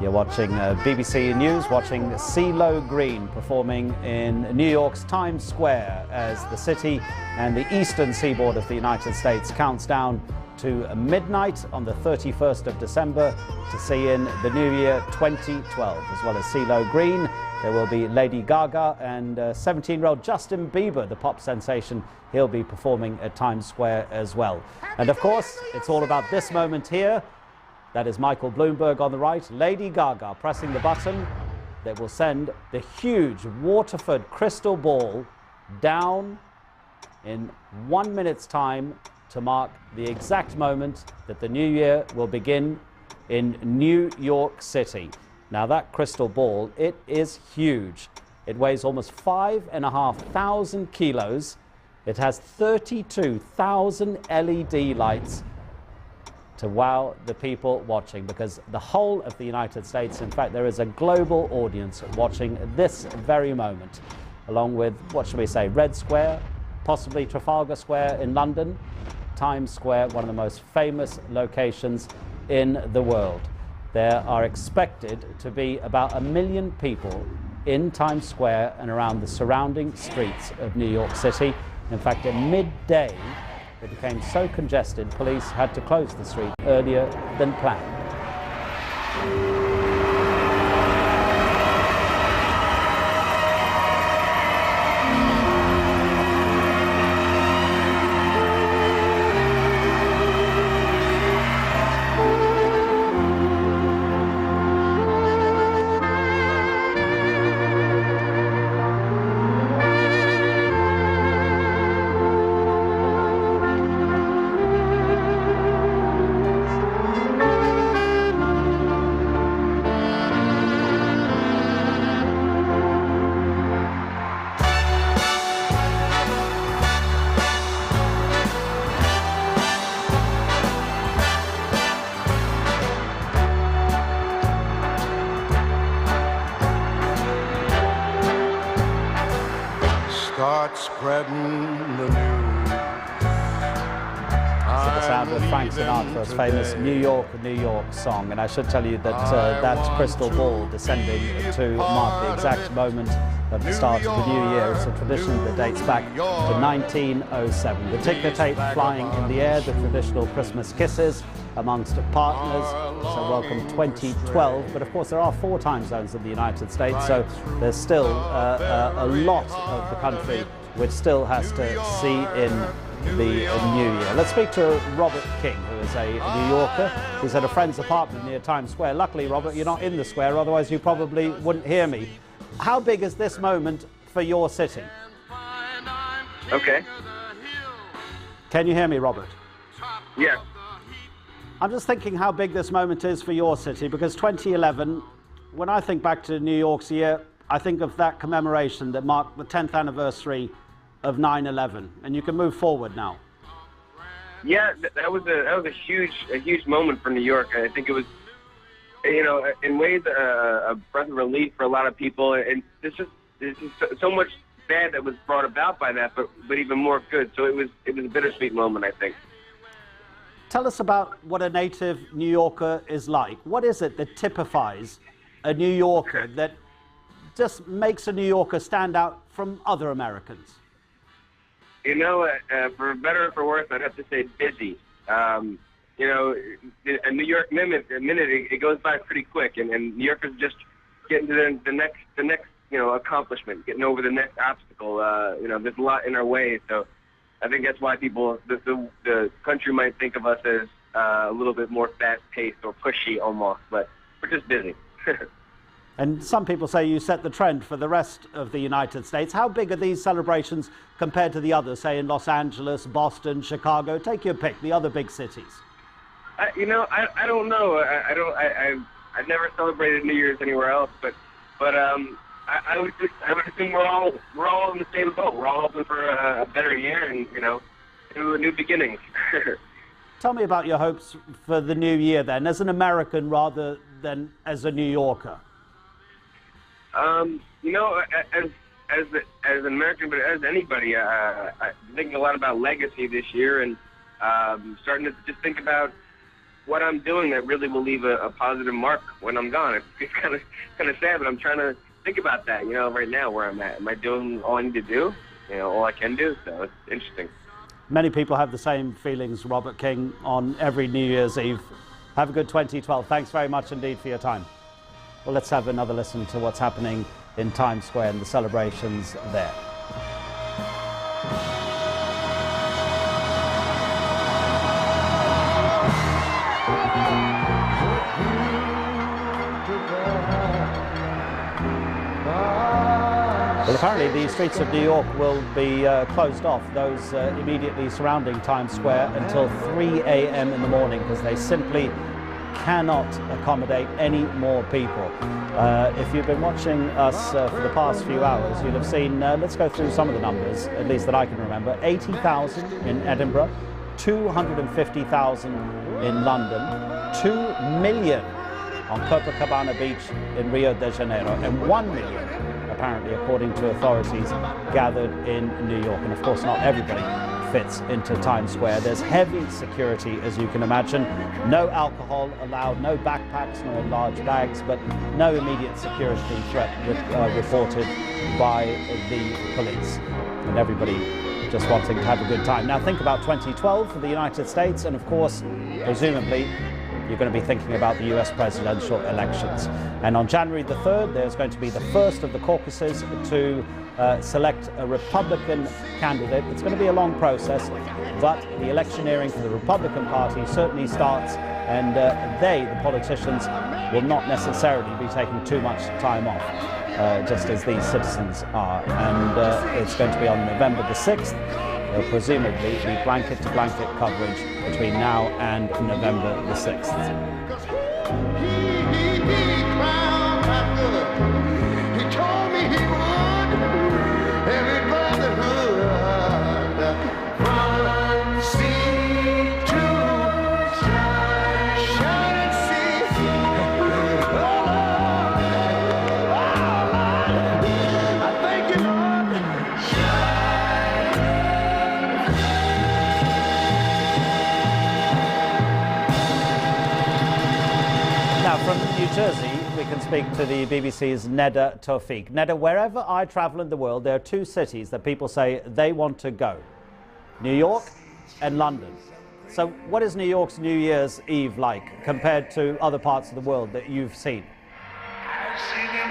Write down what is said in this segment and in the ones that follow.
You're watching BBC News, watching CeeLo Green performing in New York's Times Square as the city and the eastern seaboard of the United States counts down to midnight on the 31st of December to see in the new year 2012. As well as CeeLo Green, there will be Lady Gaga and 17-year-old Justin Bieber, the pop sensation. He'll be performing at Times Square as well. And of course, it's all about this moment here. That is Michael Bloomberg on the right, Lady Gaga pressing the button that will send the huge Waterford crystal ball down in 1 minute's time to mark the exact moment that the new year will begin in New York City. Now that crystal ball, it is huge. It weighs almost 5,500 kilos. It has 32,000 LED lights to wow the people watching, because the whole of the United States, in fact, there is a global audience watching this very moment, along with, what should we say, Red Square, possibly Trafalgar Square in London, Times Square, one of the most famous locations in the world. There are expected to be about 1 million people in Times Square and around the surrounding streets of New York City. In fact, at midday, it became so congested, police had to close the street earlier than planned. Start spreading the news. So the sound of Frank Sinatra's famous New York, New York song. And I should tell you that that crystal ball descending to mark the exact moment of the start of the new year. It's a tradition that dates back to 1907. The ticker tape flying in the air, the traditional Christmas kisses amongst partners. So welcome 2012. But of course there are 4 time zones in the United States, so there's still a lot of the country which still has to see in the new year. Let's speak to Robert King, who is a New Yorker. He's at a friend's apartment near Times Square. Luckily, Robert, you're not in the square, otherwise you probably wouldn't hear me. How big is this moment for your city? Okay. Can you hear me, Robert? Yeah. I'm just thinking how big this moment is for your city, because 2011, when I think back to New York's year, I think of that commemoration that marked the 10th anniversary of 9/11, and you can move forward now. Yeah, that was a huge moment for New York. I think it was, you know, in ways a breath of relief for a lot of people, and there's just so much bad that was brought about by that, but even more good. So it was a bittersweet moment, I think. Tell us about what a native New Yorker is like. What is it that typifies a New Yorker that just makes a New Yorker stand out from other Americans? You know, for better or for worse, I'd have to say busy. You know, a New York minute, it goes by pretty quick, and New Yorkers just getting to the next, you know, accomplishment, getting over the next obstacle. You know, there's a lot in our way, so I think that's why people, the country might think of us as a little bit more fast-paced or pushy almost, but we're just busy. And some people say you set the trend for the rest of the United States. How big are these celebrations compared to the others, say in Los Angeles, Boston, Chicago? Take your pick, the other big cities. You know, I don't know. I've never celebrated New Year's anywhere else, but I would assume we're all in the same boat. We're all hoping for a better year and, you know, new beginnings. Tell me about your hopes for the new year then, as an American rather than as a New Yorker. You know, as an American, but as anybody, I'm thinking a lot about legacy this year, and starting to just think about what I'm doing that really will leave a positive mark when I'm gone. It's kind of sad, but I'm trying to think about that, right now where I'm at. Am I doing all I need to do? All I can do? So it's interesting. Many people have the same feelings, Robert King, on every New Year's Eve. Have a good 2012. Thanks very much indeed for your time. Well, let's have another listen to what's happening in Times Square and the celebrations there. Well, apparently the streets of New York will be closed off, those immediately surrounding Times Square, until 3 a.m. in the morning, because they simply cannot accommodate any more people. If you've been watching us for the past few hours, you'll have seen, let's go through some of the numbers, at least that I can remember. 80,000 in Edinburgh, 250,000 in London, 2 million on Copacabana Beach in Rio de Janeiro, and 1 million, apparently, according to authorities, gathered in New York. And of course, not everybody fits into Times Square. There's heavy security, as you can imagine. No alcohol allowed, no backpacks, no large bags, but no immediate security threat reported by the police. And everybody just wanting to have a good time. Now think about 2012 for the United States, and of course, presumably, you're going to be thinking about the US presidential elections. And on January the 3rd, there's going to be the first of the caucuses to select a Republican candidate. It's going to be a long process, but the electioneering for the Republican Party certainly starts, and the politicians, will not necessarily be taking too much time off, just as these citizens are. And it's going to be on November the 6th. There'll presumably be blanket-to-blanket coverage between now and November the 6th. He told me he would, every brotherhood, from sea to shining sea. I thank you, Lord. Now, from New Jersey, we can speak to the BBC's Neda Tawfiq. Neda, wherever I travel in the world, there are two cities that people say they want to go: New York and London. So what is New York's New Year's Eve like compared to other parts of the world that you've seen?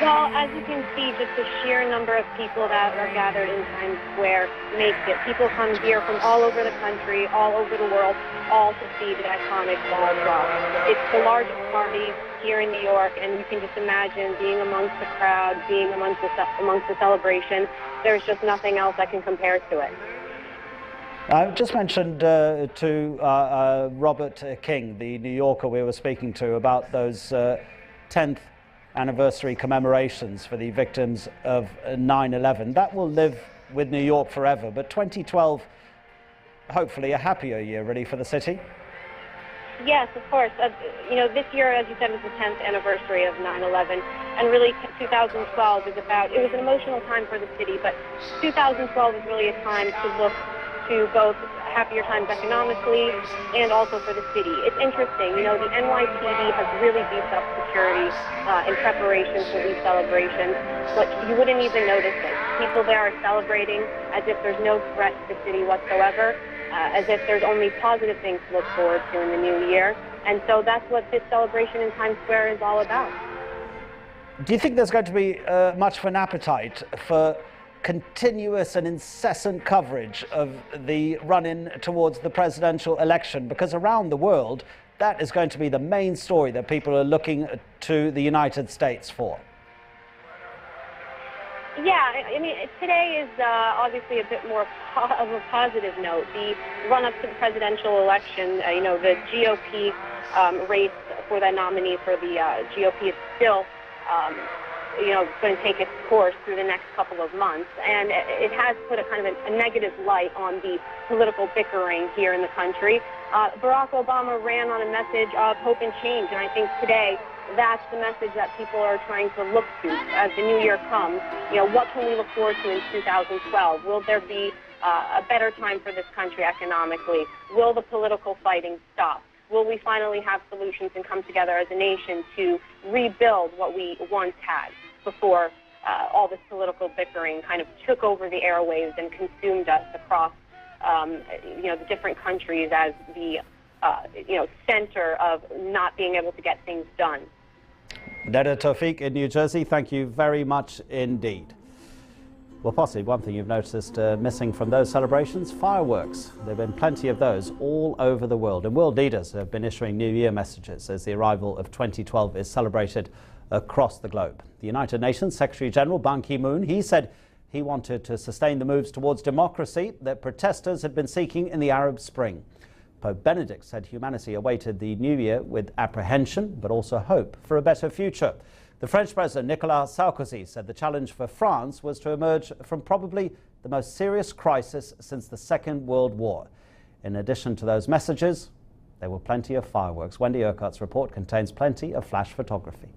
Well, as you can see, just the sheer number of people that are gathered in Times Square makes it. People come here from all over the country, all over the world, all to see the iconic ball drop. It's the largest party here in New York, and you can just imagine being amongst the crowd, being amongst the celebration. There's just nothing else that can compare to it. I just mentioned to Robert King, the New Yorker we were speaking to, about those 10th anniversary commemorations for the victims of 9/11. That will live with New York forever, but 2012, hopefully a happier year really for the city. Yes, of course. This year, as you said, was the 10th anniversary of 9/11, and really 2012 is it was an emotional time for the city, but 2012 is really a time to look to both happier times economically and also for the city. It's interesting, the NYPD has really beefed up security in preparation for these celebrations, but you wouldn't even notice it. People there are celebrating as if there's no threat to the city whatsoever, as if there's only positive things to look forward to in the new year. And so that's what this celebration in Times Square is all about. Do you think there's going to be much of an appetite for continuous and incessant coverage of the run-in towards the presidential election? Because around the world, that is going to be the main story that people are looking to the United States for. Yeah, I mean, today is obviously a bit more of a positive note. The run-up to the presidential election, the GOP race for that nominee for the GOP is still going to take its course through the next couple of months. And it has put a kind of a negative light on the political bickering here in the country. Barack Obama ran on a message of hope and change, and I think today that's the message that people are trying to look to as the new year comes. What can we look forward to in 2012? Will there be a better time for this country economically? Will the political fighting stop? will we finally have solutions and come together as a nation to rebuild what we once had before all this political bickering kind of took over the airwaves and consumed us across, the different countries as the, center of not being able to get things done. Neda Tawfiq in New Jersey, thank you very much indeed. Well, possibly one thing you've noticed missing from those celebrations, fireworks. There have been plenty of those all over the world, and world leaders have been issuing New Year messages as the arrival of 2012 is celebrated across the globe. The United Nations Secretary General Ban Ki-moon, he said he wanted to sustain the moves towards democracy that protesters had been seeking in the Arab Spring. Pope Benedict said humanity awaited the new year with apprehension, but also hope for a better future. The French President Nicolas Sarkozy said the challenge for France was to emerge from probably the most serious crisis since the Second World War. In addition to those messages, there were plenty of fireworks. Wendy Urquhart's report contains plenty of flash photography.